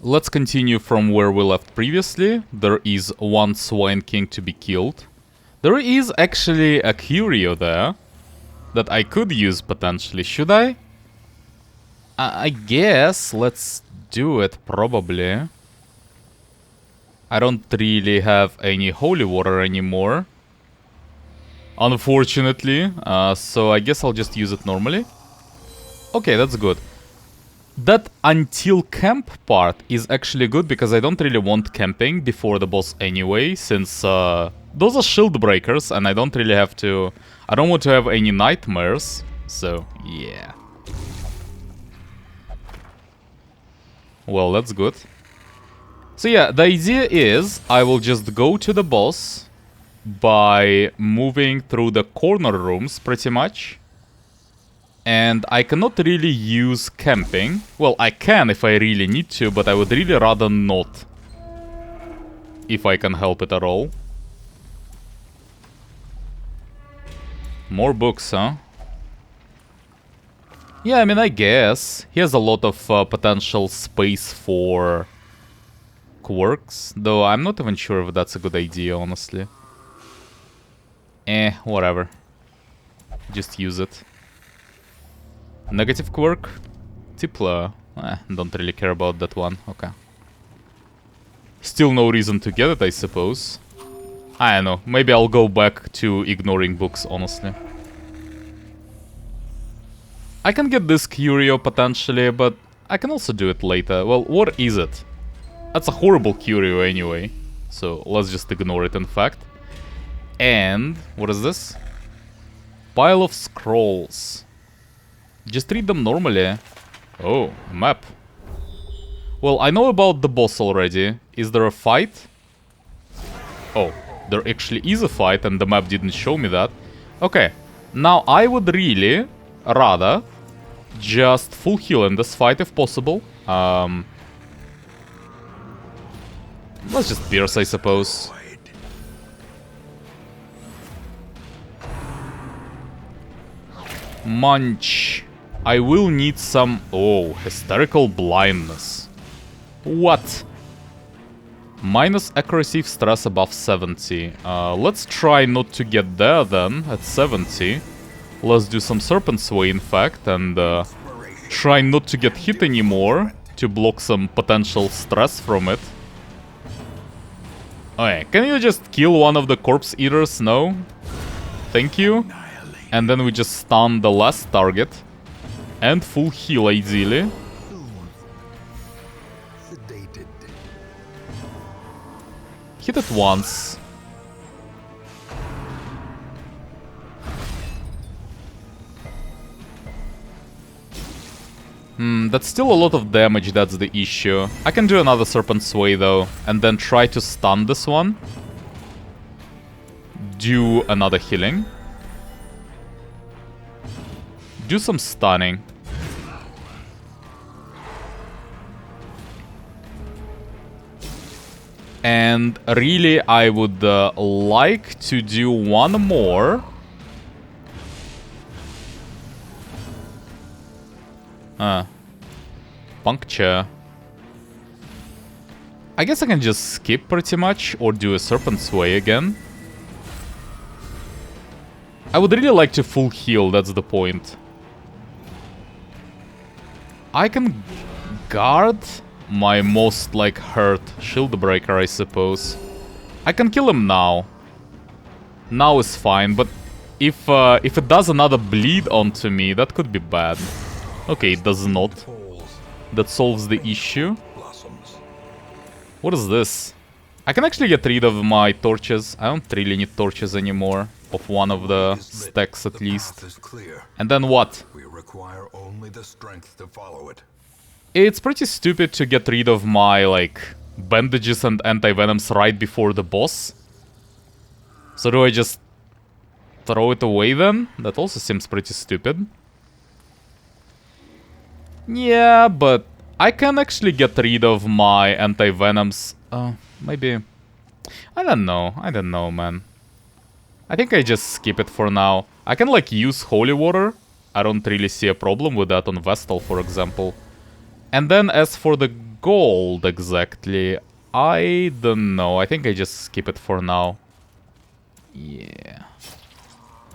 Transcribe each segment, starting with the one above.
Let's continue from where we left previously. There is one Swine King to be killed. There is actually a Curio there that I could use potentially. Should I? I guess let's do it probably. I don't really have any holy water anymore, unfortunately, so I guess I'll just use it normally. Okay, that's good. That until camp part is actually good because I don't really want camping before the boss anyway, since those are shield breakers and I don't really have to... I don't want to have any nightmares, so yeah. Well, that's good. So yeah, the idea is I will just go to the boss by moving through the corner rooms pretty much. And I cannot really use camping. Well, I can if I really need to, but I would really rather not. If I can help it at all. More books, huh? Yeah, I mean, I guess. He has a lot of potential space for quirks. Though I'm not even sure if that's a good idea, honestly. Whatever. Just use it. Negative quirk? Tipler. Don't really care about that one. Okay. Still no reason to get it, I suppose. I don't know. Maybe I'll go back to ignoring books, honestly. I can get this Curio potentially, but I can also do it later. Well, what is it? That's a horrible Curio anyway. So let's just ignore it, in fact. And what is this? Pile of scrolls. Just read them normally. Oh, a map. Well, I know about the boss already. Is there a fight? Oh, there actually is a fight and the map didn't show me that. Okay, now I would really rather just full heal in this fight if possible. Let's just pierce, I suppose. Munch. I will need some... Oh, hysterical blindness. What? Minus accuracy if stress above 70. Let's try not to get there then, at 70. Let's do some Serpent's Way, in fact, and try not to get hit anymore to block some potential stress from it. Okay, can you just kill one of the Corpse Eaters? No? Thank you. And then we just stun the last target. And full heal, ideally. Hit it once. That's still a lot of damage, that's the issue. I can do another Serpent's Way, though, and then try to stun this one. Do another healing. Do some stunning. And really, I would like to do one more. Puncture. I guess I can just skip pretty much, or do a Serpent's Way again. I would really like to full heal, that's the point. I can guard my most, like, hurt shield breaker, I suppose. I can kill him now. Now is fine, but if it does another bleed onto me, that could be bad. Okay, it does not. That solves the issue. What is this? I can actually get rid of my torches. I don't really need torches anymore. Of one of the stacks at least. And then what? We require only the strength to follow it. It's pretty stupid to get rid of my, like, bandages and anti-venoms right before the boss. So do I just throw it away then? That also seems pretty stupid. Yeah, but I can actually get rid of my anti-venoms. Maybe... I don't know, man. I think I just skip it for now. I can, like, use holy water. I don't really see a problem with that on Vestal, for example. And then as for the gold exactly? I don't know. I think I just skip it for now. Yeah.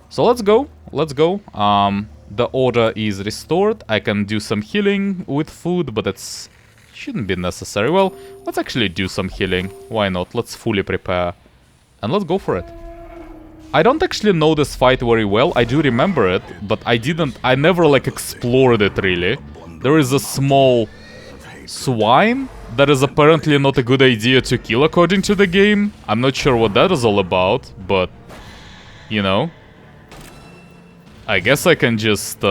So let's go. Let's go. The order is restored. I can do some healing with food, but it shouldn't be necessary. Well, let's actually do some healing. Why not? Let's fully prepare. And let's go for it. I don't actually know this fight very well. I do remember it, but I never like explored it really. There is a small swine that is apparently not a good idea to kill according to the game. I'm not sure what that is all about, but you know, I guess I can just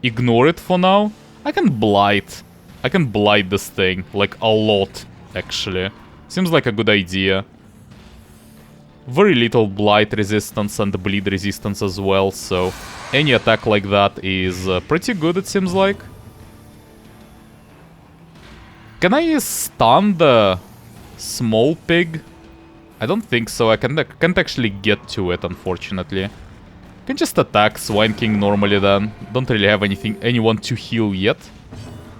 ignore it for now. I can blight this thing like a lot actually. Seems like a good idea. Very little blight resistance and bleed resistance as well, so any attack like that is pretty good, it seems like. Can I stun the small pig? I don't think so. I can't actually get to it, unfortunately. Can just attack Swine King normally then. Don't really have anyone to heal yet.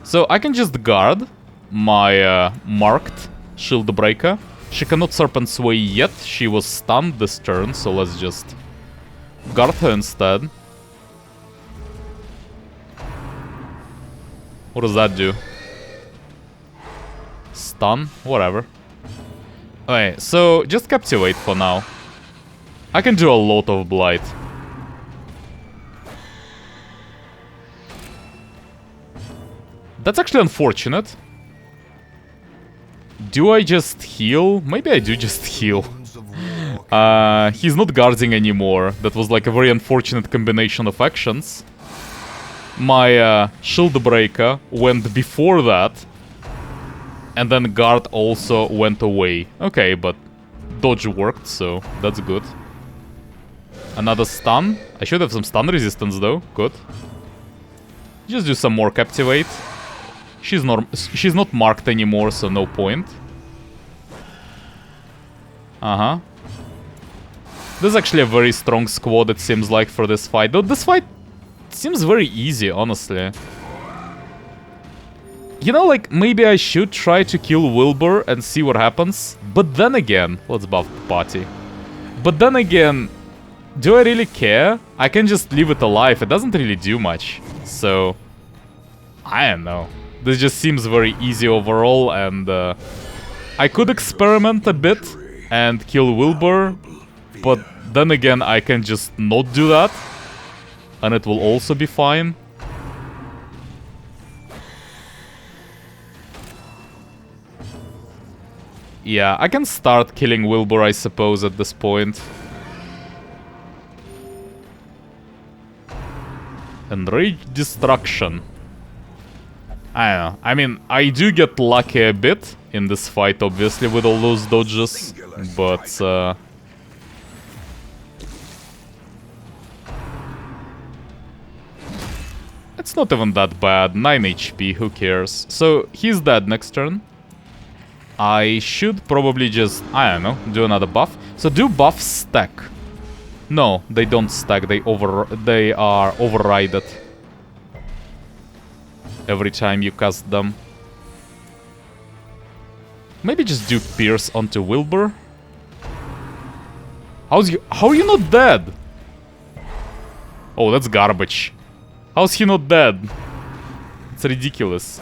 So I can just guard my marked Shield Breaker. She cannot Serpent Sway yet. She was stunned this turn, so let's just guard her instead. What does that do? Stun? Whatever. Okay, so just Captivate for now. I can do a lot of Blight. That's actually unfortunate. Do I just heal? Maybe I do just heal. He's not guarding anymore. That was like a very unfortunate combination of actions. My Shield Breaker went before that. And then guard also went away. Okay, but dodge worked, so that's good. Another stun. I should have some stun resistance though. Good. Just do some more Captivate. She's not marked anymore, so no point. Uh-huh. This is actually a very strong squad, it seems like, for this fight. Though this fight seems very easy, honestly. You know, like, maybe I should try to kill Wilbur and see what happens. But then again, let's buff the party. But then again, do I really care? I can just leave it alive. It doesn't really do much. So, I don't know. This just seems very easy overall, and I could experiment a bit and kill Wilbur, but then again I can just not do that, and it will also be fine. Yeah, I can start killing Wilbur, I suppose, at this point. Enrage Destruction. I don't know. I mean, I do get lucky a bit in this fight, obviously, with all those dodges, but it's not even that bad. 9 HP, who cares? So, he's dead next turn. I should probably just, I don't know, do another buff. So, do buffs stack? No, they don't stack, they are overrided every time you cast them. Maybe just do Pierce onto Wilbur. How are you not dead? Oh, that's garbage. How's he not dead? It's ridiculous.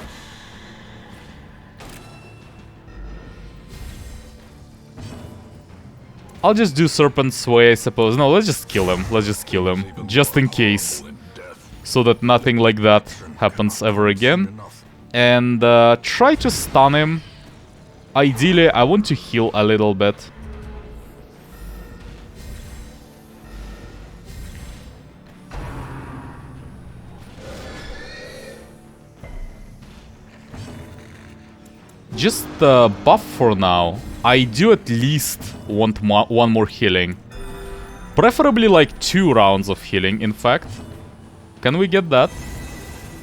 I'll just do Serpent Sway, I suppose. No, let's just kill him. Let's just kill him. Just in case. So that nothing like that happens ever again. And try to stun him. Ideally, I want to heal a little bit. Just buff for now. I do at least want one more healing. Preferably like 2 rounds of healing, in fact. Can we get that?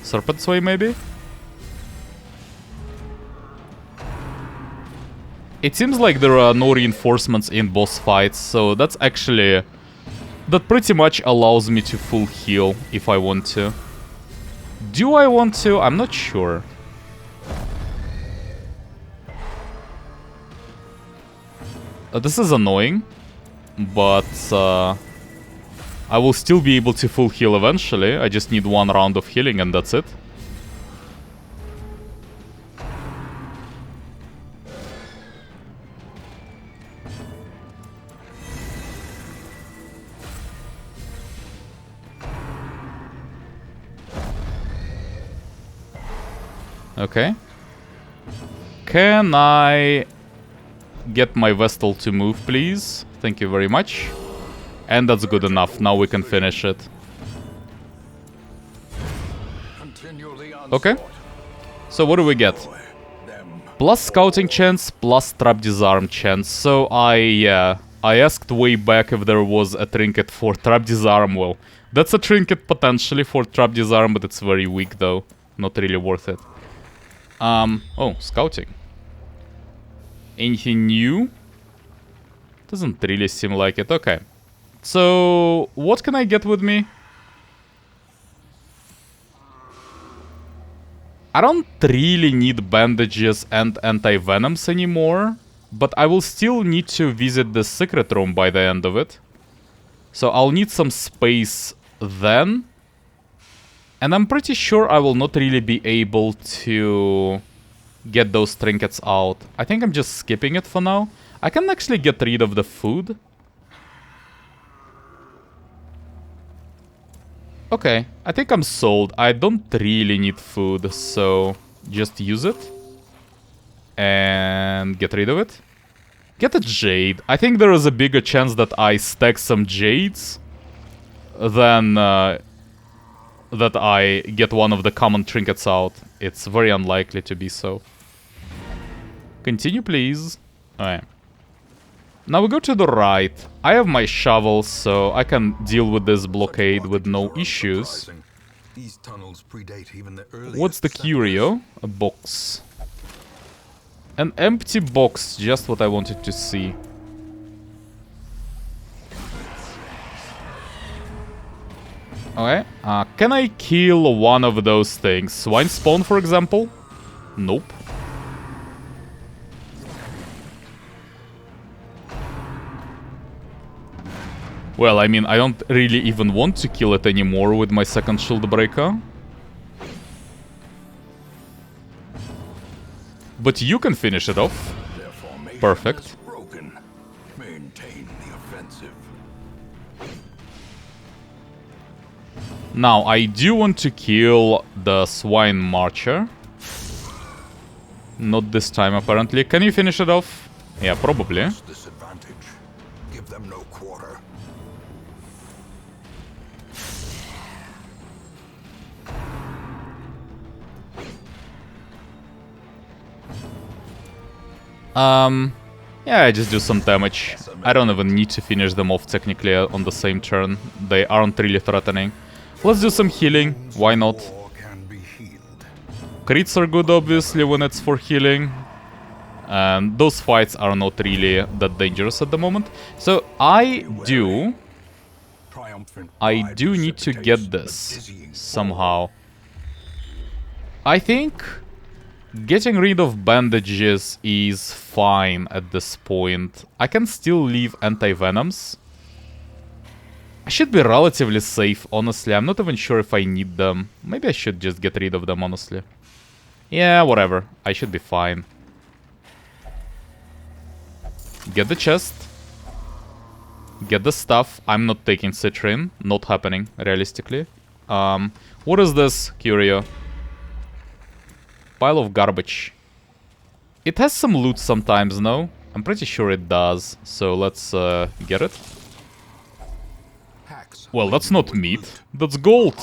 Serpent Sway, maybe? It seems like there are no reinforcements in boss fights, so that's actually... that pretty much allows me to full heal if I want to. Do I want to? I'm not sure. This is annoying, but I will still be able to full heal eventually. I just need one round of healing and that's it. Okay. Can I get my Vestal to move, please? Thank you very much. And that's good enough. Now we can finish it. Okay. So what do we get? Plus scouting chance, plus trap disarm chance. So I asked way back if there was a trinket for trap disarm. Well, that's a trinket potentially for trap disarm, but it's very weak though. Not really worth it. Oh, scouting. Anything new? Doesn't really seem like it. Okay. So, what can I get with me? I don't really need bandages and anti-venoms anymore, but I will still need to visit the secret room by the end of it. So I'll need some space then. And I'm pretty sure I will not really be able to get those trinkets out. I think I'm just skipping it for now. I can actually get rid of the food. Okay, I think I'm sold. I don't really need food, so just use it. And get rid of it. Get a jade. I think there is a bigger chance that I stack some jades than that I get one of the common trinkets out. It's very unlikely to be so. Continue, please. Alright. Now we go to the right. I have my shovel, so I can deal with this blockade with no issues. These tunnels predate even the What's the curio? A box. An empty box, just what I wanted to see. Okay. Can I kill one of those things? Swine spawn, for example? Nope. Well, I mean, I don't really even want to kill it anymore with my second shield breaker. But you can finish it off. Perfect. Now, I do want to kill the Swine Marcher. Not this time, apparently. Can you finish it off? Yeah, probably. Give them no quarter. Yeah, I just do some damage. I don't even need to finish them off technically on the same turn. They aren't really threatening. Let's do some healing. Why not? Crits are good, obviously, when it's for healing. And those fights are not really that dangerous at the moment. So I do need to get this somehow. I think getting rid of bandages is fine at this point. I can still leave anti-venoms. I should be relatively safe, honestly. I'm not even sure if I need them. Maybe I should just get rid of them, honestly. Yeah, whatever. I should be fine. Get the chest. Get the stuff. I'm not taking Citrine. Not happening, realistically. What is this, Curio? Pile of garbage. It has some loot sometimes, no? I'm pretty sure it does. So let's get it. Well, that's not meat. That's gold.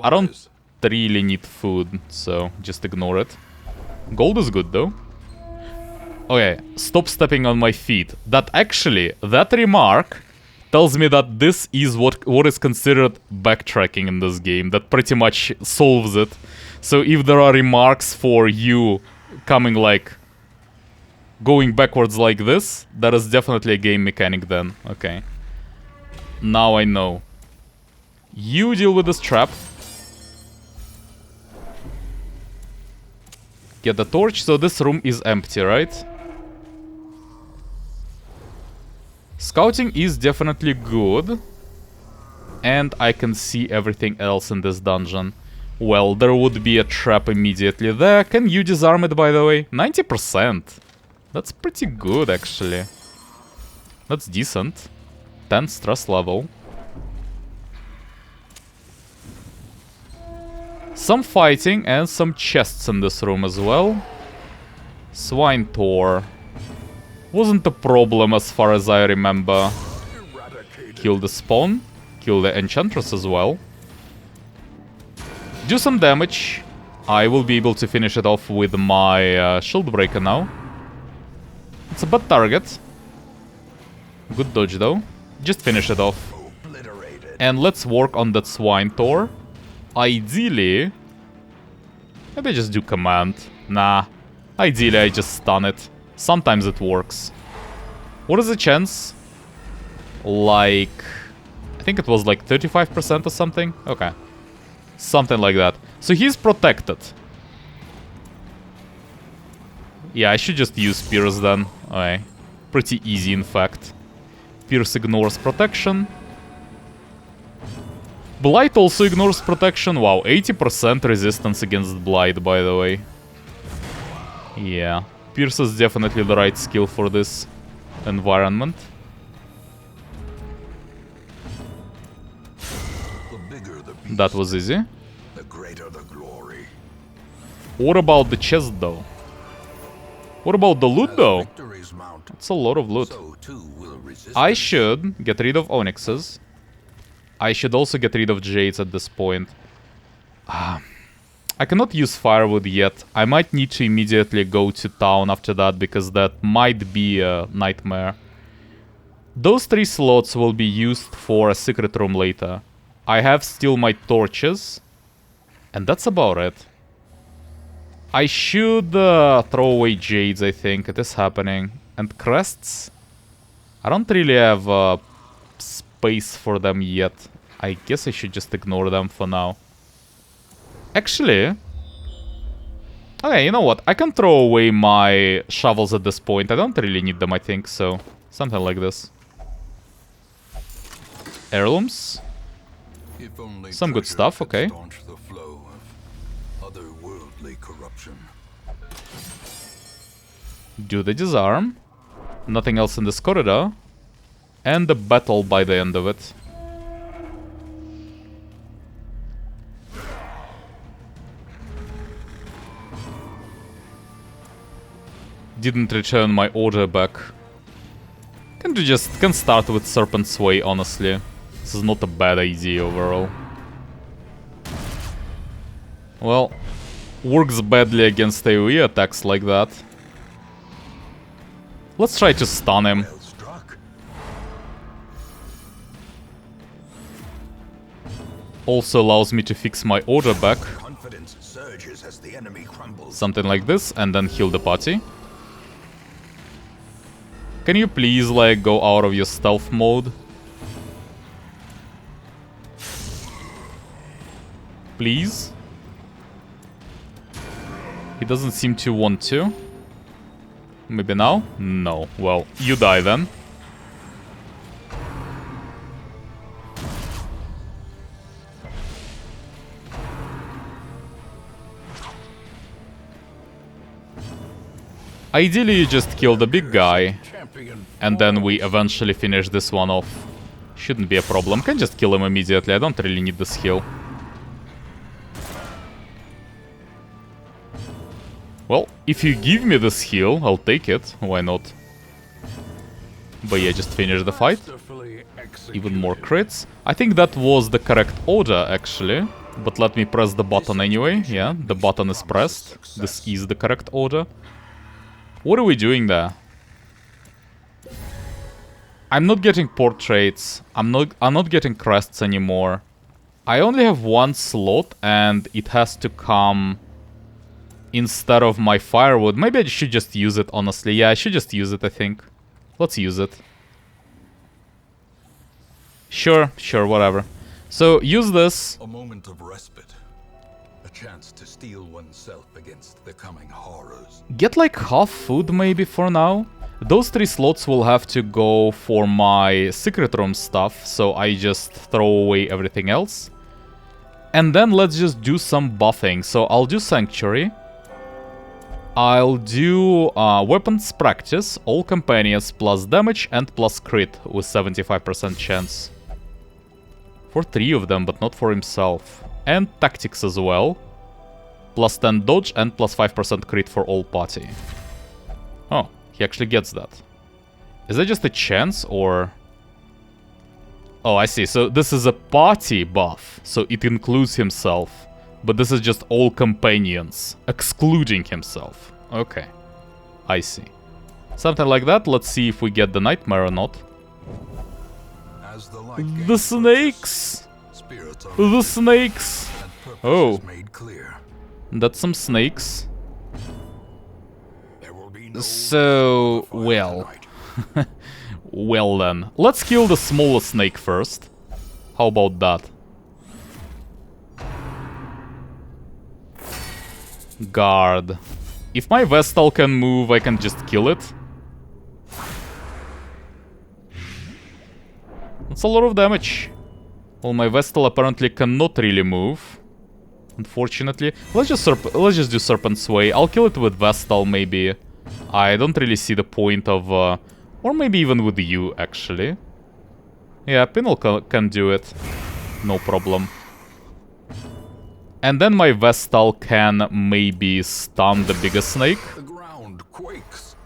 I don't really need food, so just ignore it. Gold is good, though. Okay, stop stepping on my feet. That remark tells me that this is what is considered backtracking in this game. That pretty much solves it. So if there are remarks for you coming like... going backwards like this, that is definitely a game mechanic then. Okay. Now I know. You deal with this trap. Get the torch. So this room is empty, right? Scouting is definitely good. And I can see everything else in this dungeon. Well, there would be a trap immediately there. Can you disarm it, by the way? 90%. That's pretty good, actually. That's decent. 10 stress level. Some fighting and some chests in this room as well. Swine Tor. Wasn't a problem as far as I remember. Kill the spawn. Kill the enchantress as well. Do some damage. I will be able to finish it off with my shield breaker now. It's a bad target. Good dodge though. Just finish it off. And let's work on that Swine Tor. Ideally... maybe I just do command. Nah. Ideally I just stun it. Sometimes it works. What is the chance? Like... I think it was like 35% or something. Okay. Something like that. So he's protected. Yeah, I should just use Pierce then. Okay. Pretty easy, in fact. Pierce ignores protection. Blight also ignores protection. Wow, 80% resistance against Blight, by the way. Yeah. Pierce is definitely the right skill for this environment. That was easy. The greater the glory. What about the chest, though? What about the loot, though? It's a lot of loot. I should get rid of onyxes. I should also get rid of jades at this point. I cannot use firewood yet. I might need to immediately go to town after that, because that might be a nightmare. Those 3 slots will be used for a secret room later. I have still my torches. And that's about it. I should throw away jades, I think. It is happening. And crests? I don't really have space for them yet. I guess I should just ignore them for now. Actually... okay, you know what? I can throw away my shovels at this point. I don't really need them, I think, so... something like this. Heirlooms? Some good stuff, okay. Do the disarm. Nothing else in this corridor. And the battle by the end of it. Didn't return my order back. Can start with Serpent's Way, honestly. This is not a bad idea overall. Well, works badly against AoE attacks like that. Let's try to stun him. Also allows me to fix my order back. Something like this, and then heal the party. Can you please, like, go out of your stealth mode? Please? He doesn't seem to want to. Maybe now? No. Well, you die then. Ideally, you just kill the big guy. And then we eventually finish this one off. Shouldn't be a problem. Can just kill him immediately. I don't really need this heal. Well, if you give me this heal, I'll take it. Why not? But yeah, just finish the fight. Even more crits. I think that was the correct order, actually. But let me press the button anyway. Yeah, the button is pressed. This is the correct order. What are we doing there? I'm not getting portraits. I'm not getting crests anymore. I only have 1 slot, and it has to come instead of my firewood. Maybe I should just use it, honestly. Yeah, I should just use it, I think. Let's use it. Sure, whatever. So, use this. A moment of respite. A chance to steel oneself against the coming horrors. Get like half food maybe for now. Those 3 slots will have to go for my secret room stuff, so I just throw away everything else. And then let's just do some buffing. So I'll do Sanctuary. I'll do Weapons Practice, all companions plus damage and plus crit with 75% chance. For 3 of them, but not for himself. And Tactics as well. Plus 10 dodge and plus 5% crit for all party. Oh, he actually gets that. Is that just a chance or... Oh, I see. So this is a party buff, so it includes himself. But this is just all companions, excluding himself. Okay, I see. Something like that. Let's see if we get the Nightmare or not. As the light The gains snakes! spirits are The snakes! and purpose Oh. is made clear. That's some snakes. There will be no So, fire well. tonight. Well then. Let's kill the smallest snake first. How about that? Guard. If my Vestal can move, I can just kill it. That's a lot of damage. Well, my Vestal apparently cannot really move. Unfortunately. Let's just do Serpent's Way. I'll kill it with Vestal, maybe. I don't really see the point of... or maybe even with you, actually. Yeah, Pinel can do it. No problem. And then my Vestal can maybe stun the biggest snake. The ground quakes.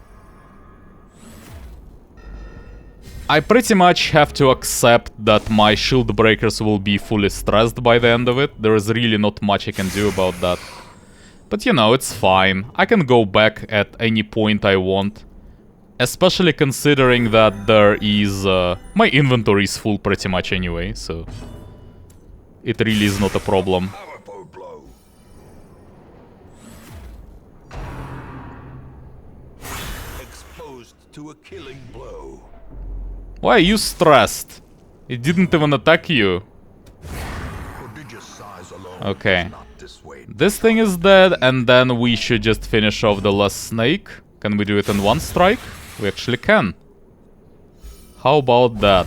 I pretty much have to accept that my shield breakers will be fully stressed by the end of it. There is really not much I can do about that. But you know, it's fine. I can go back at any point I want. Especially considering that there is... my inventory is full pretty much anyway, so... It really is not a problem. Powerful blow. Exposed to a killing blow. Why are you stressed? It didn't even attack you. Prodigious size alone Okay. does not dissuade. This thing is dead, and then we should just finish off the last snake. Can we do it in one strike? We actually can. How about that?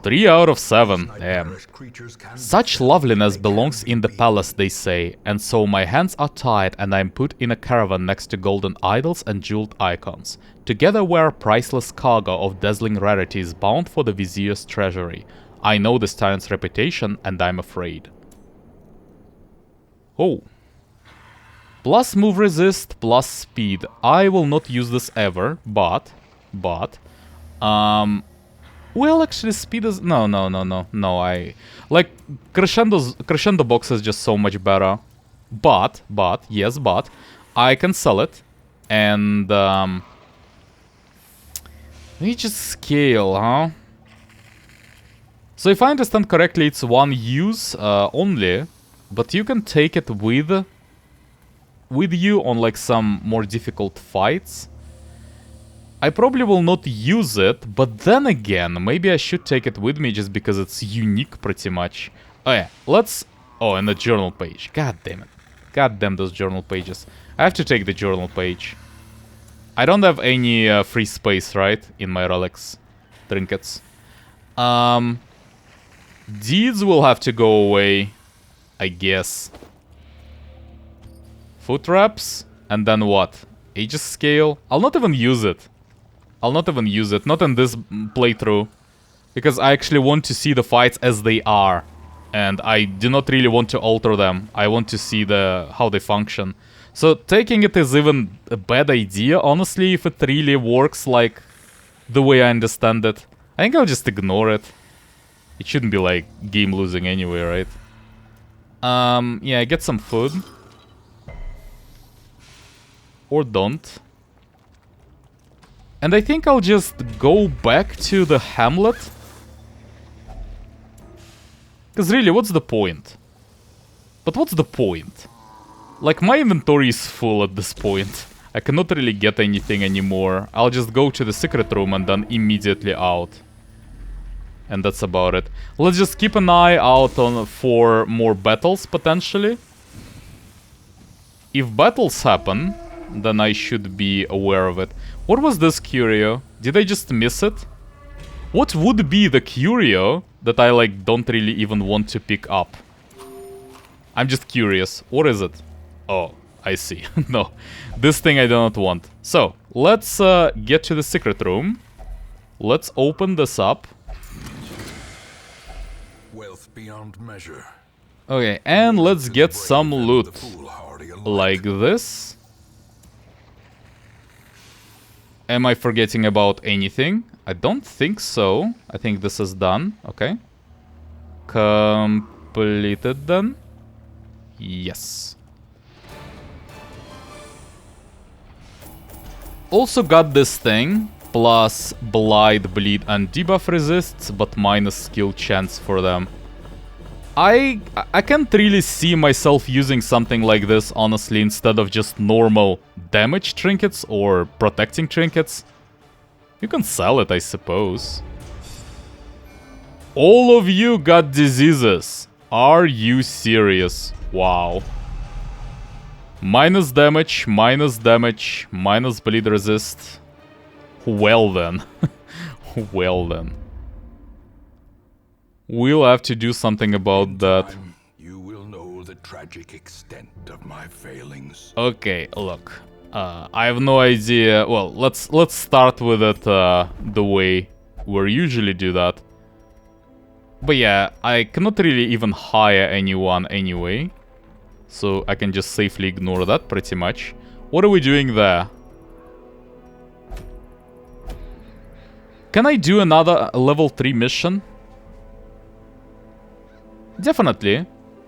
3 out of 7. Damn. Nightmarish creatures can Such loveliness belongs in the palace, they say, and so my hands are tied and I'm put in a caravan next to golden idols and jeweled icons. Together we're a priceless cargo of dazzling rarities bound for the vizier's treasury. I know this tyrant's reputation and I'm afraid. Oh. Plus move resist, plus speed. I will not use this ever, but... Well, actually, speed is... No, I... Like, Crescendo box is just so much better. But, I can sell it. And, we just scale, huh? So if I understand correctly, it's one use only. But you can take it with you on, like, some more difficult fights. I probably will not use it, but then again, maybe I should take it with me just because it's unique pretty much. Oh yeah, let's... Oh, and the journal page. God damn it. God damn those journal pages. I have to take the journal page. I don't have any free space, right? In my relics. Trinkets. Deeds will have to go away, I guess. Foot wraps? And then what? Aegis scale? I'll not even use it. Not in this playthrough. Because I actually want to see the fights as they are. And I do not really want to alter them. I want to see how they function. So taking it is even a bad idea, honestly, if it really works like the way I understand it. I think I'll just ignore it. It shouldn't be like game losing anyway, right? Yeah, get some food. Or don't. And I think I'll just go back to the hamlet. Because really, what's the point? But what's the point? Like, my inventory is full at this point. I cannot really get anything anymore. I'll just go to the secret room and then immediately out. And that's about it. Let's just keep an eye out for more battles, potentially. If battles happen, then I should be aware of it. What was this curio? Did I just miss it? What would be the curio that I, like, don't really even want to pick up? I'm just curious. What is it? Oh, I see. No, this thing I do not want. So, let's get to the secret room. Let's open this up. Wealth beyond measure. Okay, and let's get some loot. Like this. Am I forgetting about anything? I don't think so. I think this is done. Okay. Completed then. Yes. Also got this thing. Plus Blight, Bleed and Debuff resists, but minus skill chance for them. I can't really see myself using something like this, honestly, instead of just normal damage trinkets or protecting trinkets. You can sell it, I suppose. All of you got diseases. Are you serious? Wow. Minus damage, minus bleed resist. Well then. Well then. We'll have to do something about that. You will know the tragic extent of my failings. Okay, look. I have no idea. Well, let's start with it the way we usually do that. But yeah, I cannot really even hire anyone anyway. So I can just safely ignore that pretty much. What are we doing there? Can I do another level 3 mission? Definitely.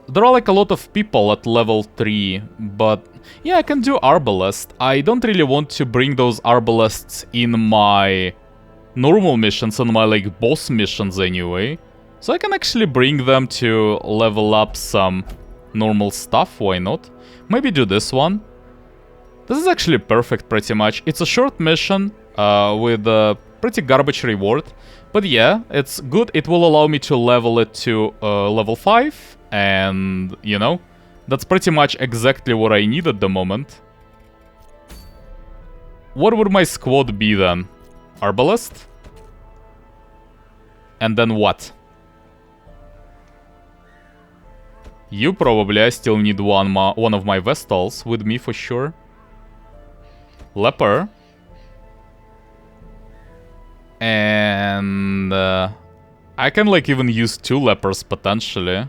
There are like a lot of people at level 3, but yeah, I can do Arbalest. I don't really want to bring those Arbalests in my normal missions and my like boss missions anyway. So I can actually bring them to level up some normal stuff, why not? Maybe do this one. This is actually perfect pretty much. It's a short mission with a pretty garbage reward. But yeah, it's good. It will allow me to level it to level 5. And, you know, that's pretty much exactly what I need at the moment. What would my squad be then? Arbalest? And then what? You probably. I still need one of my Vestals with me for sure. Leper. And I can like even use 2 lepers potentially.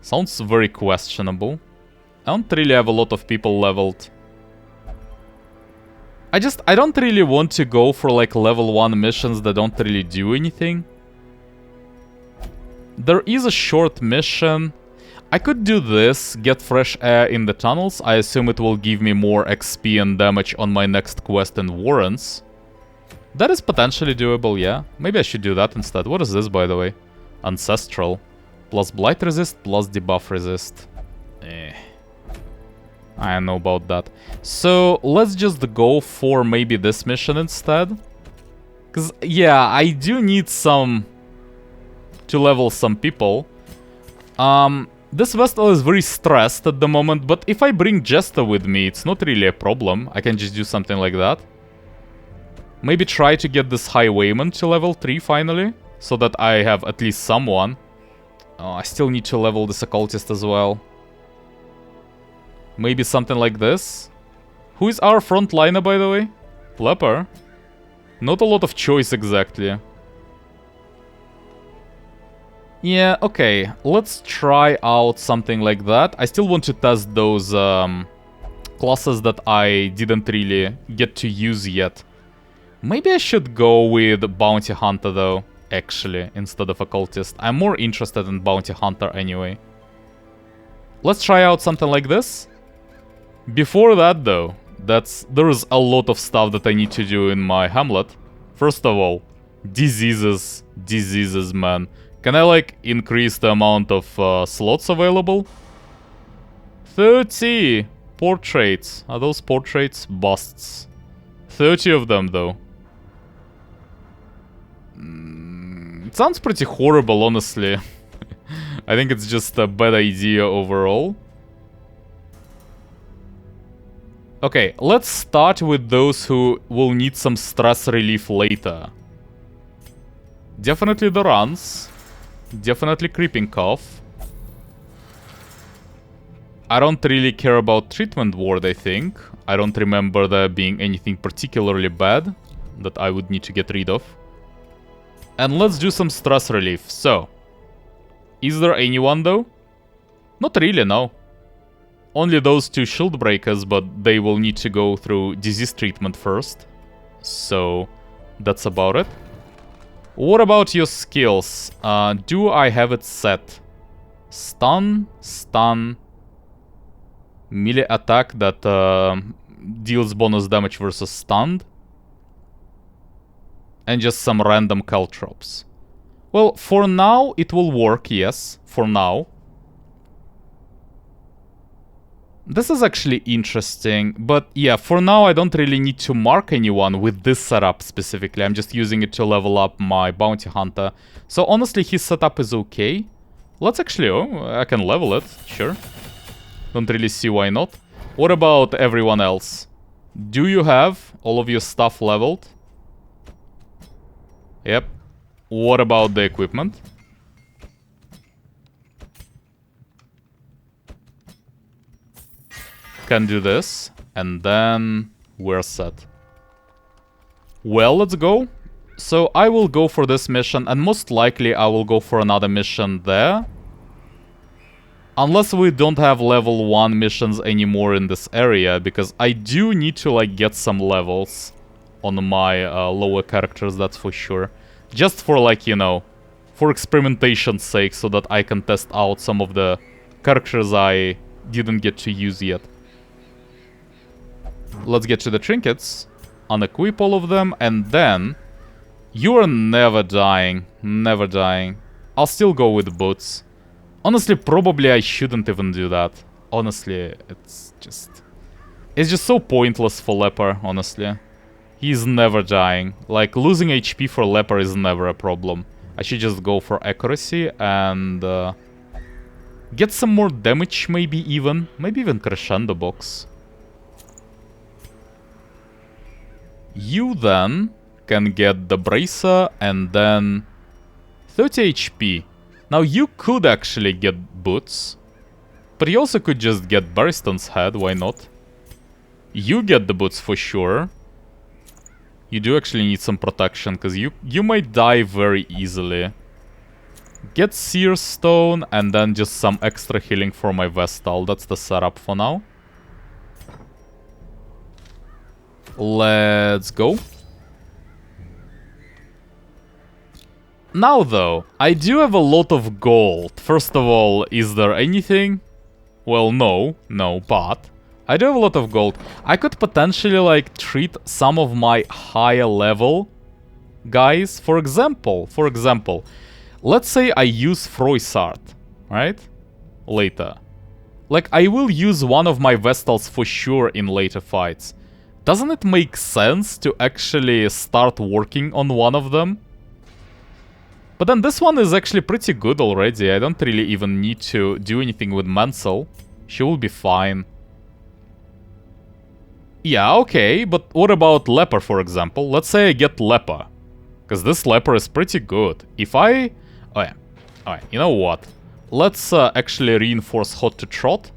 Sounds very questionable. I don't really have a lot of people leveled. I don't really want to go for like level 1 missions that don't really do anything. There is a short mission. I could do this, get fresh air in the tunnels. I assume it will give me more XP and damage on my next quest in Warrens. That is potentially doable, yeah. Maybe I should do that instead. What is this, by the way? Ancestral. Plus Blight resist, plus debuff resist. I don't know about that. So, let's just go for maybe this mission instead. Because, yeah, I do need some... to level some people. This Vestal is very stressed at the moment, but if I bring Jester with me, it's not really a problem. I can just do something like that. Maybe try to get this Highwayman to level 3 finally, so that I have at least someone. Oh, I still need to level this Occultist as well. Maybe something like this. Who is our frontliner, by the way? Leper. Not a lot of choice exactly. Yeah, okay. Let's try out something like that. I still want to test those classes that I didn't really get to use yet. Maybe I should go with Bounty Hunter though, actually, instead of Occultist. I'm more interested in Bounty Hunter anyway. Let's try out something like this. Before that though, there's a lot of stuff that I need to do in my Hamlet. First of all, diseases, man. Can I like increase the amount of slots available? 30 portraits. Are those portraits? Busts. 30 of them though. It sounds pretty horrible, honestly. I think it's just a bad idea overall. Okay, let's start with those who will need some stress relief later. Definitely the runs. Definitely Creeping Cough. I don't really care about Treatment Ward, I think. I don't remember there being anything particularly bad that I would need to get rid of. And let's do some stress relief. So, is there anyone though? Not really, no. Only those two shield breakers, but they will need to go through disease treatment first. So, that's about it. What about your skills? Do I have it set? Stun, stun, melee attack that deals bonus damage versus stunned. And just some random caltrops. Well, for now it will work, yes, for now. This is actually interesting, but yeah, for now I don't really need to mark anyone with this setup specifically. I'm just using it to level up my bounty hunter. So honestly, his setup is okay. Let's actually, I can level it, sure. Don't really see why not. What about everyone else? Do you have all of your stuff leveled? Yep. What about the equipment? Can do this, and then we're set. Well, let's go. So I will go for this mission, and most likely I will go for another mission there. Unless we don't have level 1 missions anymore in this area, because I do need to like get some levels on my lower characters, that's for sure. Just for like, you know, for experimentation's sake, so that I can test out some of the characters I didn't get to use yet. Let's get to the trinkets, unequip all of them, and then you are never dying, never dying. I'll still go with boots. Honestly, probably I shouldn't even do that. Honestly, it's just so pointless for Leper, honestly. He's never dying. Like, losing HP for Leper is never a problem. I should just go for accuracy and get some more damage, maybe even Crescendo Box. You then can get the Bracer and then 30 HP. Now you could actually get Boots, but you also could just get Barristan's Head, why not? You get the Boots for sure. You do actually need some protection, because you might die very easily. Get Seer Stone and then just some extra healing for my Vestal. That's the setup for now. Let's go. Now though, I do have a lot of gold. First of all, is there anything? Well, no, but I do have a lot of gold. I could potentially like treat some of my higher level guys. For example, let's say I use Froissart, right? Later. Like, I will use one of my Vestals for sure in later fights. Doesn't it make sense to actually start working on one of them? But then this one is actually pretty good already. I don't really even need to do anything with Mansell. She will be fine. Yeah, okay, but what about Leper, for example? Let's say I get Leper. Because this Leper is pretty good. If I... Oh yeah. Alright, you know what? Let's actually reinforce Hot to Trot.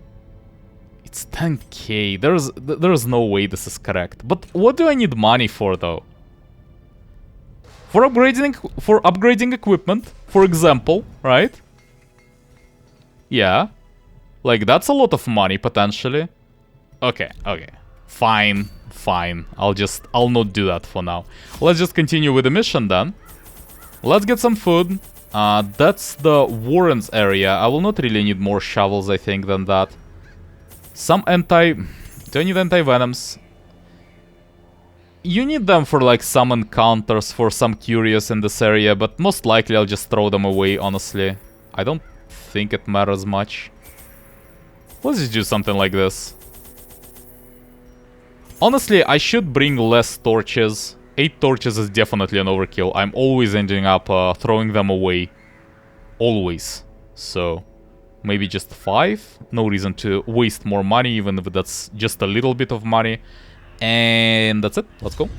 It's 10k. There's no way this is correct. But what do I need money for, though? For upgrading equipment, for example, right? Yeah. Like, that's a lot of money, potentially. Okay. Fine. I'll not do that for now. Let's just continue with the mission then. Let's get some food. That's the Warrens area. I will not really need more shovels, I think, than that. Some do I need anti-venoms? You need them for like some encounters, for some curious in this area, but most likely I'll just throw them away, honestly. I don't think it matters much. Let's just do something like this. Honestly, I should bring less torches. 8 torches is definitely an overkill. I'm always ending up throwing them away. Always. So, Maybe just 5. No reason to waste more money, even if that's just a little bit of money. And that's it. Let's go.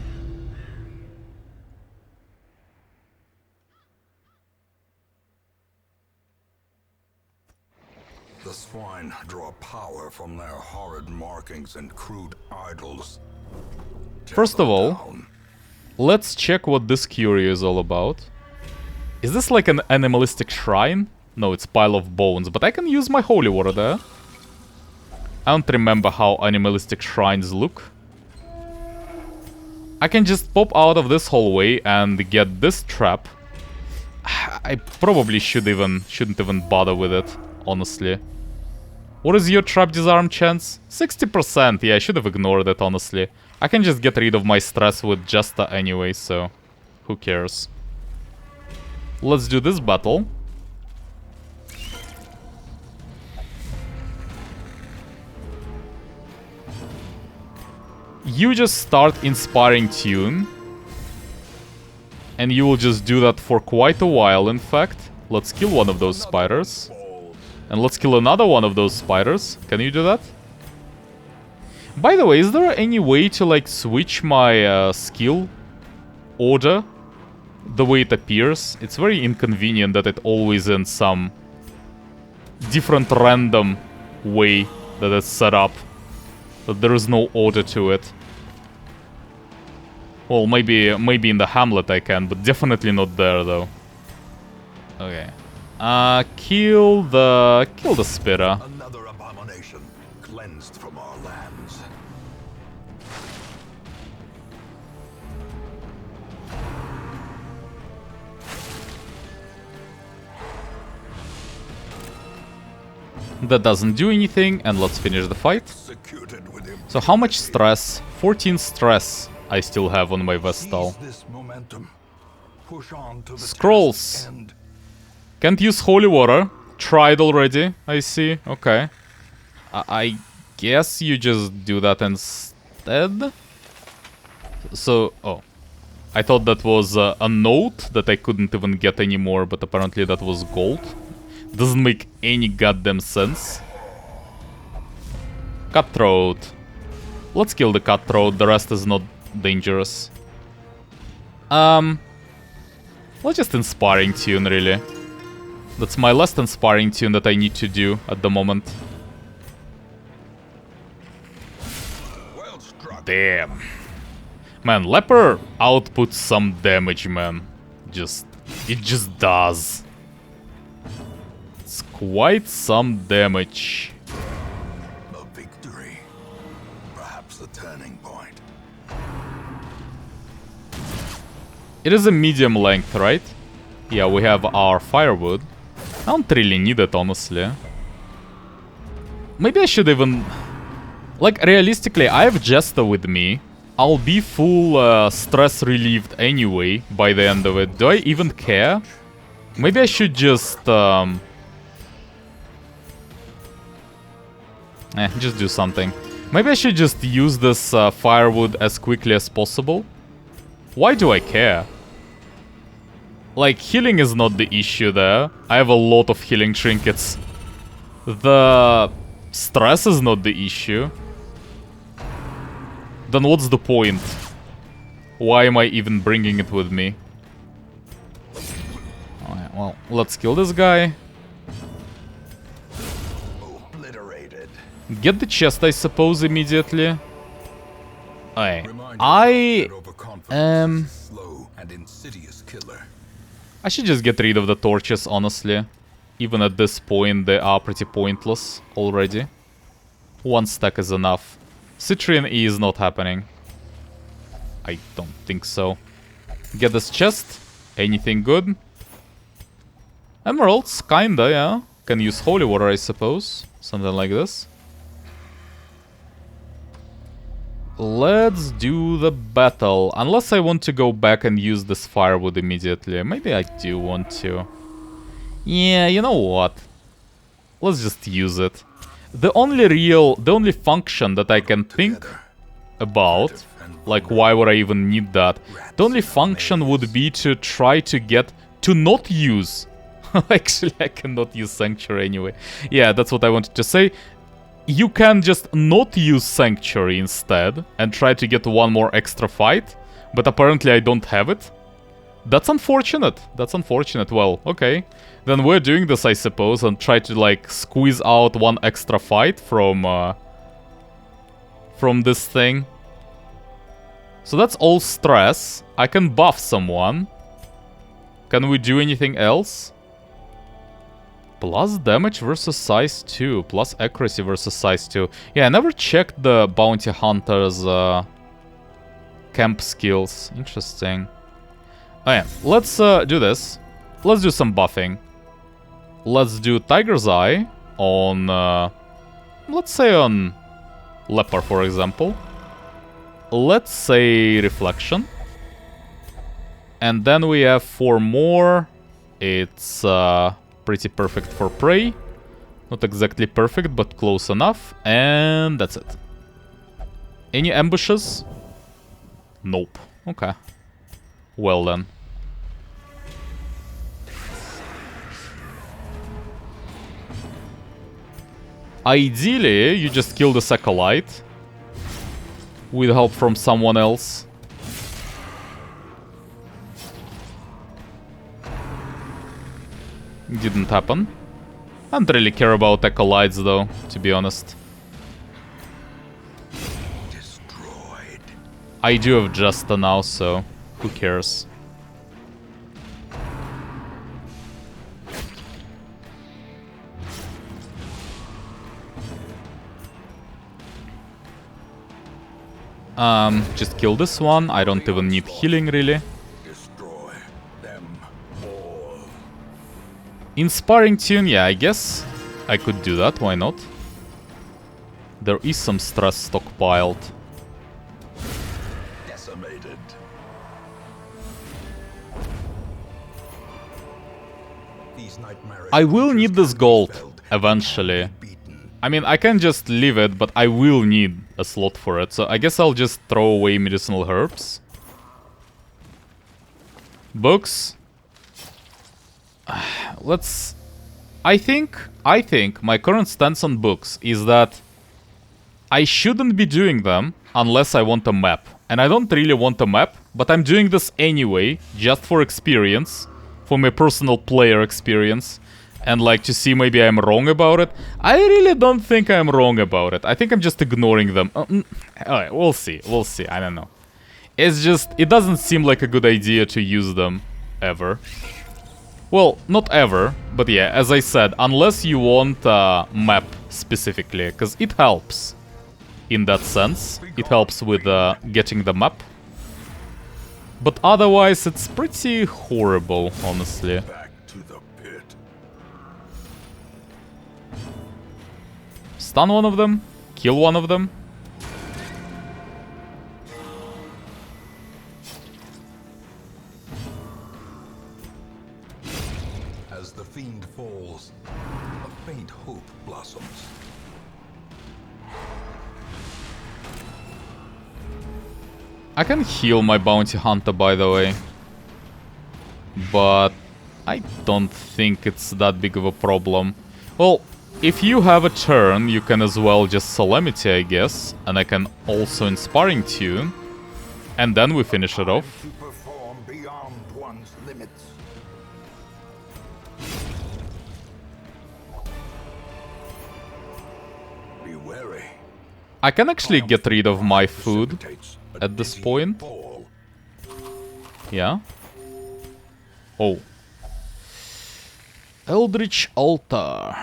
The swine draw power from their horrid markings and crude idols. First of all, let's check what this curio is all about. Is this like an animalistic shrine? No, it's pile of bones, but I can use my holy water there. I don't remember how animalistic shrines look. I can just pop out of this hallway and get this trap. I probably shouldn't even bother with it, honestly. What is your trap disarm chance? 60%. Yeah, I should have ignored it, honestly. I can just get rid of my stress with Jesta anyway, so who cares? Let's do this battle. You just start inspiring Tune. And you will just do that for quite a while, in fact. Let's kill one of those spiders. And let's kill another one of those spiders. Can you do that? By the way, is there any way to, like, switch my skill order the way it appears? It's very inconvenient that it always in some different random way that it's set up. That there is no order to it. Well, maybe in the Hamlet I can, but definitely not there, though. Okay. Kill the spitter. Another abomination cleansed from our lands. That doesn't do anything, and let's finish the fight. So how much stress? 14 stress I still have on my Vestal. Scrolls. Can't use holy water. Tried already, I see. Okay. I guess you just do that instead. So, oh. I thought that was a note that I couldn't even get anymore, but apparently that was gold. Doesn't make any goddamn sense. Cutthroat. Let's kill the cutthroat, the rest is not dangerous. Let's just inspiring tune, really. That's my last inspiring tune that I need to do at the moment. Damn. Man, Leper outputs some damage, man. It just does. It's quite some damage. A victory. Perhaps a turning point. It is a medium length, right? Yeah, we have our firewood. I don't really need it, honestly. Maybe I should even... Like, realistically, I have Jester with me. I'll be full stress relieved anyway by the end of it. Do I even care? Maybe I should just... just do something. Maybe I should just use this firewood as quickly as possible. Why do I care? Like, healing is not the issue there. I have a lot of healing trinkets. The stress is not the issue. Then what's the point? Why am I even bringing it with me? Alright, well, let's kill this guy. Get the chest, I suppose, immediately. I should just get rid of the torches, honestly. Even at this point, they are pretty pointless already. One stack is enough. Citrian E is not happening. I don't think so. Get this chest. Anything good? Emeralds, kinda, yeah. Can use holy water, I suppose. Something like this. Let's do the battle. Unless I want to go back and use this firewood immediately. Maybe I do want to. Yeah, you know what? Let's just use it. The only function that I can think about, like why would I even need that? The only function would be to try to get to not use Actually, I cannot use Sanctuary anyway. Yeah, that's what I wanted to say. You can just not use Sanctuary instead and try to get one more extra fight, but apparently I don't have it. That's unfortunate. That's unfortunate. Well, okay. Then we're doing this, I suppose, and try to, like, squeeze out one extra fight from this thing. So that's all stress. I can buff someone. Can we do anything else? Plus damage versus size 2. Plus accuracy versus size 2. Yeah, I never checked the bounty hunter's camp skills. Interesting. Oh yeah, let's do this. Let's do some buffing. Let's do Tiger's Eye on... let's say on Leper, for example. Let's say Reflection. And then we have 4 more. It's pretty perfect for Prey. Not exactly perfect, but close enough. And that's it. Any ambushes? Nope. Okay. Well then. Ideally, you just kill the Acolyte with help from someone else. Didn't happen. I don't really care about Acolytes though, to be honest. Destroyed. I do have Jesta now, so who cares? Just kill this one. I don't even need healing, really. Destroy them all. Inspiring Tune, yeah, I guess I could do that. Why not? There is some stress stockpiled. Decimated. These nightmarish I will need this creatures gold can be felled, eventually. can be beaten. I mean, I can just leave it, but I will need a slot for it. So I guess I'll just throw away medicinal herbs. Books. Let's... I think my current stance on books is that I shouldn't be doing them unless I want a map. And I don't really want a map, but I'm doing this anyway, just for experience, for my personal player experience. And like to see maybe I'm wrong about it. I really don't think I'm wrong about it. I think I'm just ignoring them. Alright, we'll see. We'll see. I don't know. It's just, it doesn't seem like a good idea to use them ever. Well, not ever, but yeah, as I said, unless you want a map specifically, because it helps in that sense. It helps with getting the map. But otherwise, it's pretty horrible, honestly. Back to the pit. Stun one of them, kill one of them. As the fiend falls, a faint hope blossoms. I can heal my bounty hunter, by the way. But I don't think it's that big of a problem. Well, if you have a turn, you can as well just Solemnity, I guess. And I can also Inspiring Tune. And then we finish it off. To perform beyond one's limits. Be wary. I can actually get rid of my food Precipitates a at this dizzying point. fall. Yeah. Oh. Eldritch Altar.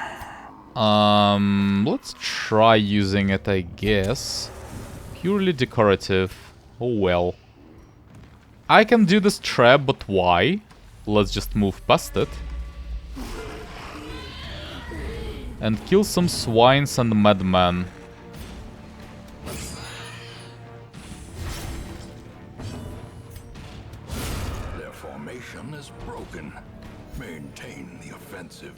Let's try using it, I guess. Purely decorative. Oh well. I can do this trap, but why? Let's just move past it. And kill some swines and madmen. Their formation is broken. Maintain the offensive.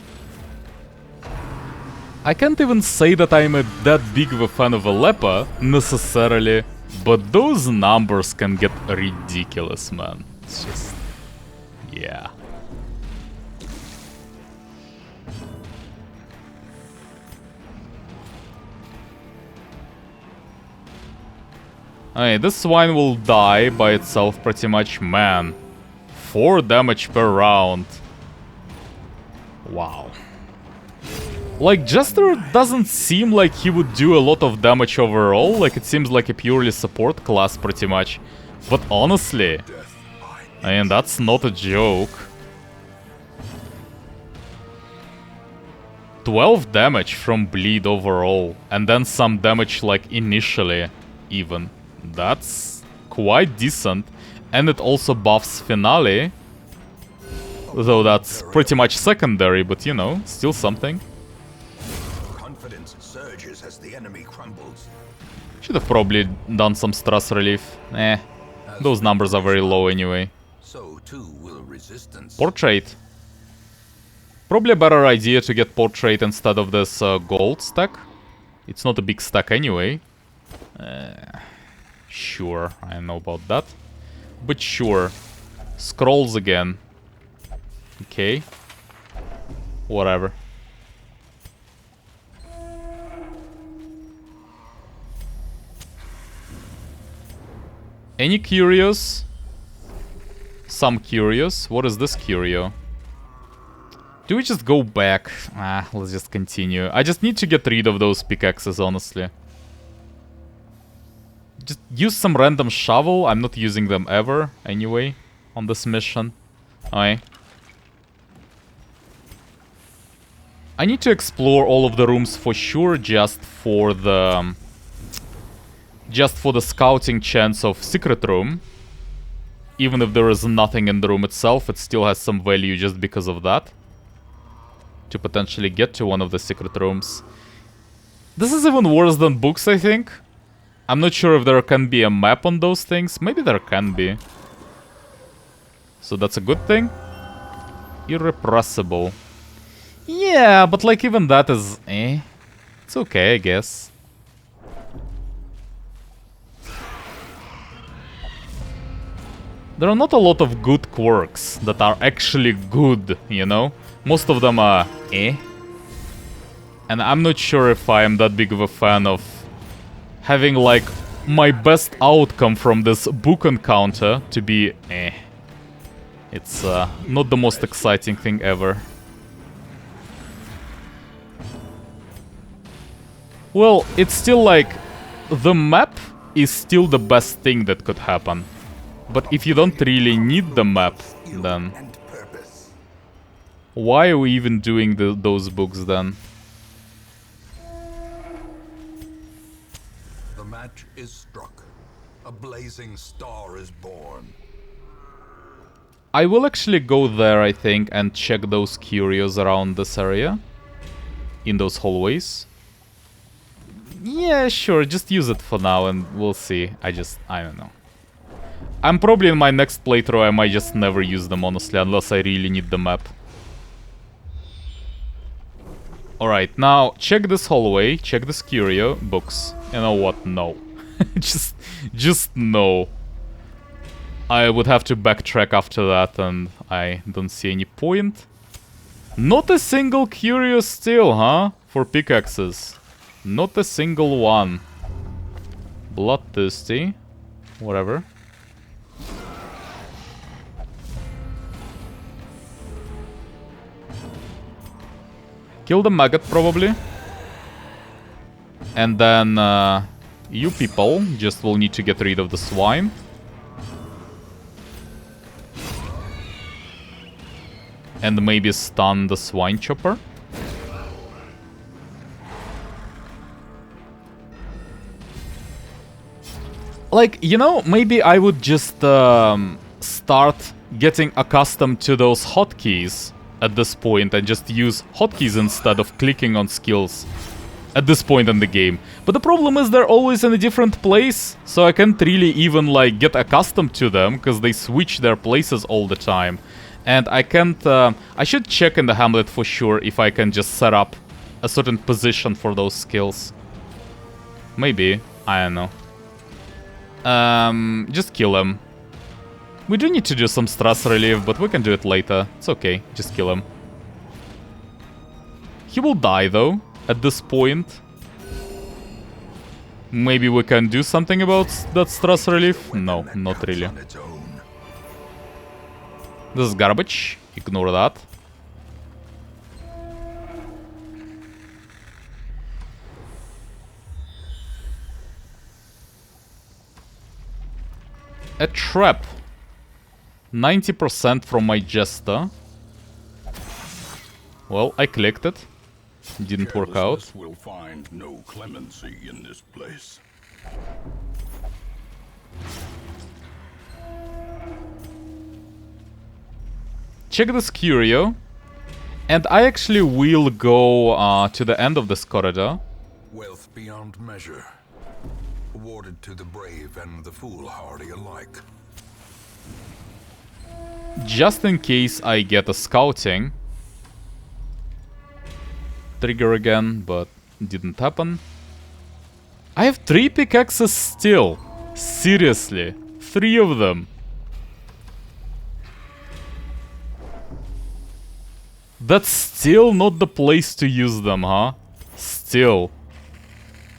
I can't even say that I'm that big of a fan of Aleppo, necessarily, but those numbers can get ridiculous, man. It's just... yeah. Alright, this swine will die by itself pretty much. Man, 4 damage per round. Wow. Like, Jester doesn't seem like he would do a lot of damage overall. Like, it seems like a purely support class pretty much. But honestly, I mean, that's not a joke. 12 damage from bleed overall. And then some damage, like, initially, even. That's quite decent. And it also buffs Finale. Though that's pretty much secondary, but you know, still something. Confidence surges as the enemy crumbles. Should have probably done some stress relief. Those numbers are very low anyway. So too will resistance. Portrait. Probably a better idea to get Portrait instead of this gold stack. It's not a big stack anyway. Sure, I know about that. But sure. Scrolls again. Okay. Whatever. Any curios? Some curios. What is this curio? Do we just go back? Let's just continue. I just need to get rid of those pickaxes, honestly. Just use some random shovel. I'm not using them ever, anyway, on this mission. Alright. I need to explore all of the rooms for sure, just for the scouting chance of secret room. Even if there is nothing in the room itself, it still has some value just because of that. To potentially get to one of the secret rooms. This is even worse than books, I think. I'm not sure if there can be a map on those things. Maybe there can be. So that's a good thing. Irrepressible. Yeah, but like even that is... It's okay, I guess. There are not a lot of good quirks that are actually good, you know? Most of them are And I'm not sure if I am that big of a fan of having like my best outcome from this book encounter to be It's not the most exciting thing ever. Well, it's still like, the map is still the best thing that could happen. But if you don't really need the map, then... Why are we even doing those books then? The match is struck. A blazing star is born. I will actually go there, I think, and check those curios around this area. In those hallways. Yeah, sure, just use it for now and we'll see. I don't know. I'm probably in my next playthrough, I might just never use them, honestly, unless I really need the map. Alright, now, check this hallway, check this curio, books. You know what? No. just no. I would have to backtrack after that, and I don't see any point. Not a single curio still, huh? For pickaxes. Not a single one. Bloodthirsty. Whatever. Kill the maggot, probably. And then, you people just will need to get rid of the swine. And maybe stun the swine chopper. Like, you know, maybe I would just start getting accustomed to those hotkeys at this point and just use hotkeys instead of clicking on skills at this point in the game. But the problem is they're always in a different place, so I can't really even like get accustomed to them because they switch their places all the time. And I can't... I should check in the Hamlet for sure if I can just set up a certain position for those skills. Maybe. I don't know. Just kill him. We do need to do some stress relief, but we can do it later. It's okay. Just kill him. He will die, though, at this point. Maybe we can do something about that stress relief? No, not really. This is garbage. Ignore that. A trap. 90% from my Jester. Well, I clicked it. Didn't work out. Will find no clemency in this place. Check this curio. And I actually will go to the end of this corridor. Wealth beyond measure. Awarded to the brave and the foolhardy alike. Just in case I get a scouting. Trigger again, but didn't happen. I have 3 pickaxes still. Seriously. 3 of them. That's still not the place to use them, huh? Still.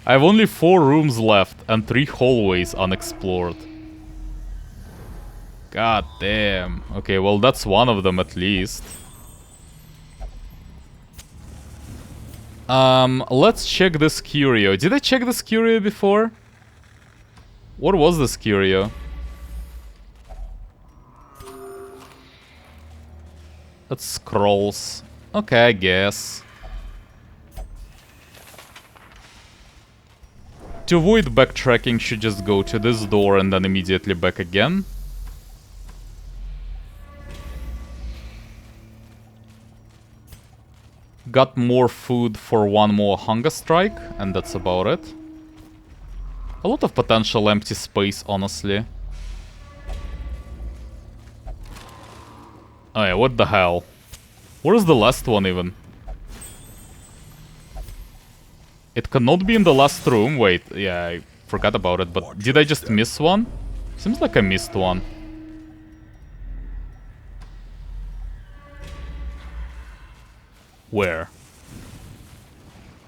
I have only 4 rooms left and 3 hallways unexplored. God damn. Okay, well that's one of them at least. Let's check this curio. Did I check this curio before? What was this curio? That's scrolls. Okay, I guess. To avoid backtracking, should just go to this door and then immediately back again. Got more food for 1 more hunger strike, and that's about it. A lot of potential empty space, honestly. Oh yeah, what the hell? Where's the last one even? It cannot be in the last room. Wait, yeah, I forgot about it, but did I just miss one? Seems like I missed one. Where?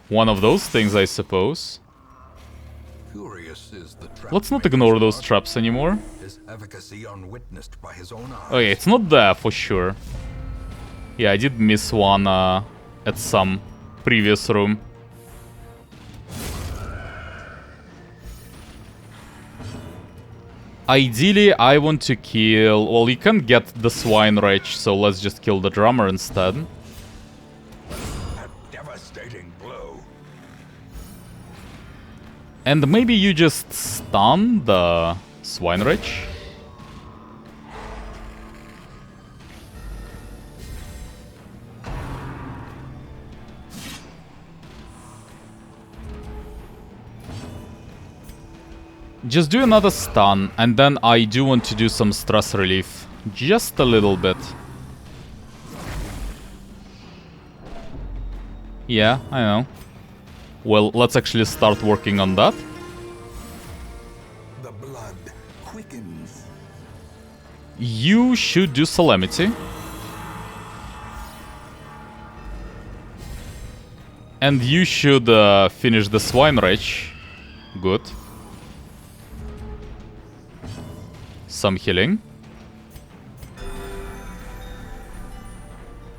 One of those things, I suppose. Let's not ignore those traps anymore. Oh yeah, it's not there for sure. Yeah, I did miss one at some previous room. Ideally, I want to kill... Well, you can't get the Swine Wretch, so let's just kill the drummer instead. A devastating blow. And maybe you just stun the Swine Wretch? Just do another stun, and then I do want to do some stress relief. Just a little bit. Yeah, I know. Well, let's actually start working on that. The blood quickens. You should do Solemnity. And you should finish the Swine Wretch. Good. Some healing.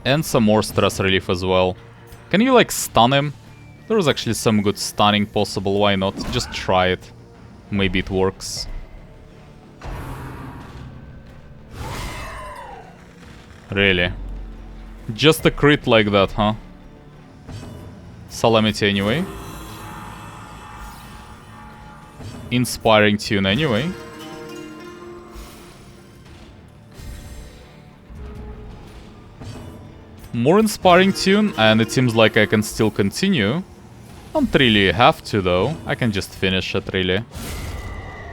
And some more stress relief as well. Can you, like, stun him? There's actually some good stunning possible, why not? Just try it. Maybe it works. Really? Just a crit like that, huh? Solemnity anyway. Inspiring tune anyway. More inspiring tune, and it seems like I can still continue. Don't really have to though. I can just finish it, really.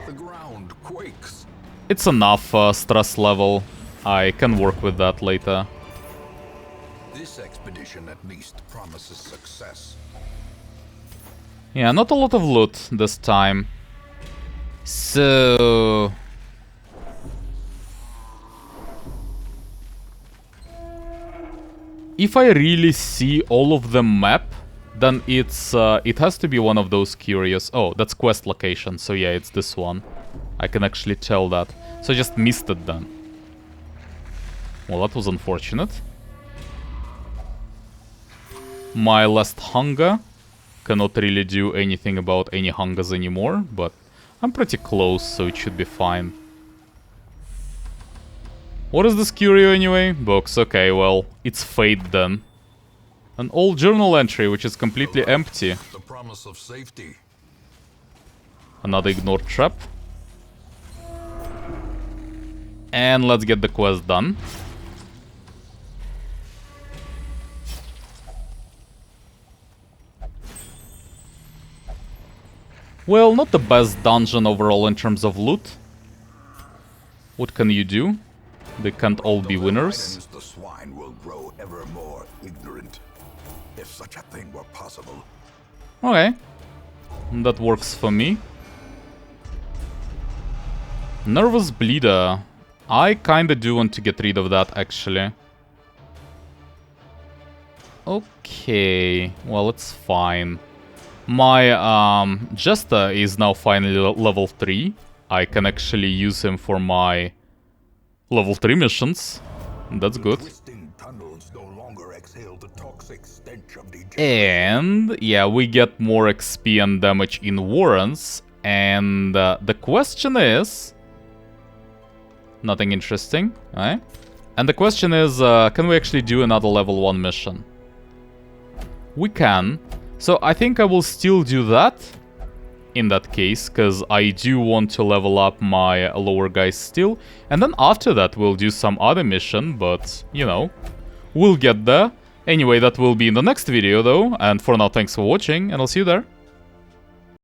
The ground quakes. It's enough stress level. I can work with that later. This expedition at least promises success. Yeah, not a lot of loot this time. So... if I really see all of the map, then it has to be one of those curious... Oh, that's quest location, so yeah, it's this one. I can actually tell that. So I just missed it then. Well, that was unfortunate. My last hunger. Cannot really do anything about any hungers anymore, but I'm pretty close, so it should be fine. What is this curio anyway? Books, okay, well, it's fate then. An old journal entry, which is completely empty. The promise of safety. Another ignored trap. And let's get the quest done. Well, not the best dungeon overall in terms of loot. What can you do? They can't all be winners. The swine will grow ever more ignorant, if such a thing were possible. Okay. That works for me. Nervous Bleeder. I kinda do want to get rid of that, actually. Okay. Well, it's fine. My Jester is now finally level 3. I can actually use him for my level 3 missions. That's good. And yeah, we get more XP and damage in warrants. And the question is... Nothing interesting, right? And the question is, can we actually do another level 1 mission? We can. So I think I will still do that in that case, because I do want to level up my lower guys still. And then after that we'll do some other mission, but, you know, we'll get there. Anyway, that will be in the next video though, and for now thanks for watching, and I'll see you there.